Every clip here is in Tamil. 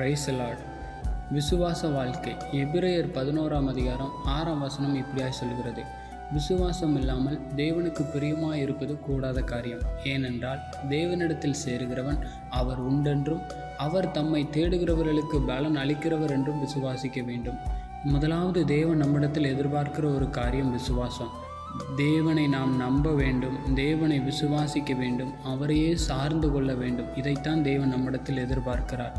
Praise the Lord. விசுவாச வாழ்க்கை. எபிரேயர் 11ஆம் அதிகாரம் 6ஆம் வசனம் இப்படியாய் சொல்கிறது: விசுவாசம் இல்லாமல் தேவனுக்கு பிரியமாய் இருப்பது கூடாத காரியம். ஏனென்றால் தேவனிடத்தில் சேருகிறவன் அவர் உண்டென்றும் அவர் தம்மை தேடுகிறவர்களுக்கு பலன் அளிக்கிறவர் என்றும் விசுவாசிக்க வேண்டும். முதலாவது தேவன் நம்மிடத்தில் எதிர்பார்க்கிற ஒரு காரியம் விசுவாசம். தேவனை நாம் நம்ப வேண்டும், தேவனை விசுவாசிக்க வேண்டும், அவரையே சார்ந்து கொள்ள வேண்டும். இதைத்தான் தேவன் நம்மிடத்தில் எதிர்பார்க்கிறார்.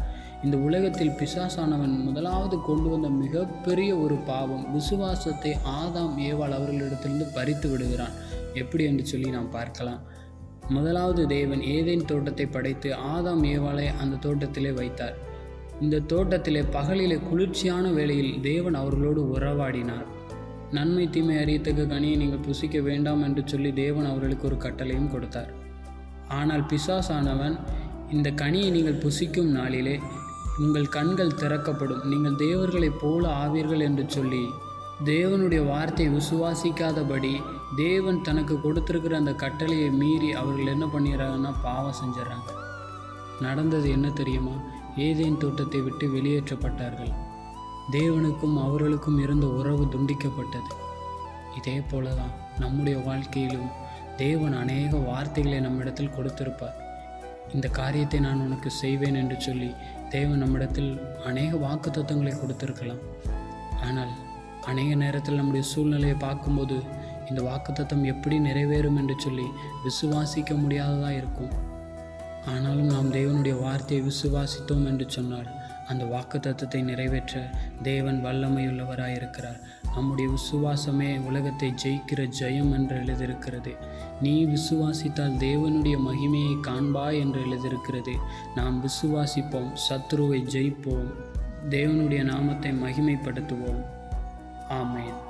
இந்த உலகத்தில் பிசாசானவன் முதலாவது கொண்டு வந்த மிகப்பெரிய ஒரு பாவம் விசுவாசத்தை ஆதாம் ஏவாள் அவர்களிடத்திலிருந்து பறித்து விடுகிறான். எப்படி என்று சொல்லி நாம் பார்க்கலாம். முதலாவது தேவன் ஏதேன் தோட்டத்தை படைத்து ஆதாம் ஏவாளை அந்த தோட்டத்திலே வைத்தார். இந்த தோட்டத்திலே பகலிலே குளிர்ச்சியான வேளையில் தேவன் அவர்களோடு உறவாடினார். நன்மை தீமை அறியத்தக்க கனியை நீங்கள் புசிக்க வேண்டாம் என்று சொல்லி தேவன் அவர்களுக்கு ஒரு கட்டளையும் கொடுத்தார். ஆனால் பிசாசானவன், இந்த கனியை நீங்கள் புசிக்கும் நாளிலே உங்கள் கண்கள் திறக்கப்படும், நீங்கள் தேவர்களைப் போல ஆவீர்கள் என்று சொல்லி தேவனுடைய வார்த்தையை விசுவாசிக்காதபடி தேவன் தனக்கு கொடுத்திருக்கிற அந்த கட்டளையை மீறி அவர்கள் என்ன பண்ணிடுறாங்கன்னா பாவம் செஞ்சிடறாங்க. நடந்தது என்ன தெரியுமா? ஏதேன் தோட்டத்தை விட்டு வெளியேற்றப்பட்டார்கள். தேவனுக்கும் அவர்களுக்கும் இருந்த உறவு துண்டிக்கப்பட்டது. இதே போல தான் நம்முடைய வாழ்க்கையிலும் தேவன் அநேக வார்த்தைகளை நம்மிடத்தில் கொடுத்திருப்பார். இந்த காரியத்தை நான் உனக்கு செய்வேன் என்று சொல்லி தேவன் நம்மிடத்தில் அநேக வாக்குத்தத்தங்களை கொடுத்திருக்கலாம். ஆனால் அநேக நேரத்தில் நம்முடைய சூழ்நிலையை பார்க்கும்போது இந்த வாக்குத்தத்தம் எப்படி நிறைவேறும் என்று சொல்லி விசுவாசிக்க முடியாததாக இருக்கும். ஆனாலும் நாம் தேவனுடைய வார்த்தையை விசுவாசித்தோம் என்று சொன்னால் அந்த வாக்குத்தத்தத்தை நிறைவேற்ற தேவன் வல்லமையுள்ளவராயிருக்கிறார். நம்முடைய விசுவாசமே உலகத்தை ஜெயிக்கிற ஜெயம் என்று எழுதியிருக்கிறது. நீ விசுவாசித்தால் தேவனுடைய மகிமையை காண்பாய் என்று எழுதியிருக்கிறது. நாம் விசுவாசிப்போம், சத்துருவை ஜெயிப்போம், தேவனுடைய நாமத்தை மகிமைப்படுத்துவோம். ஆமென்.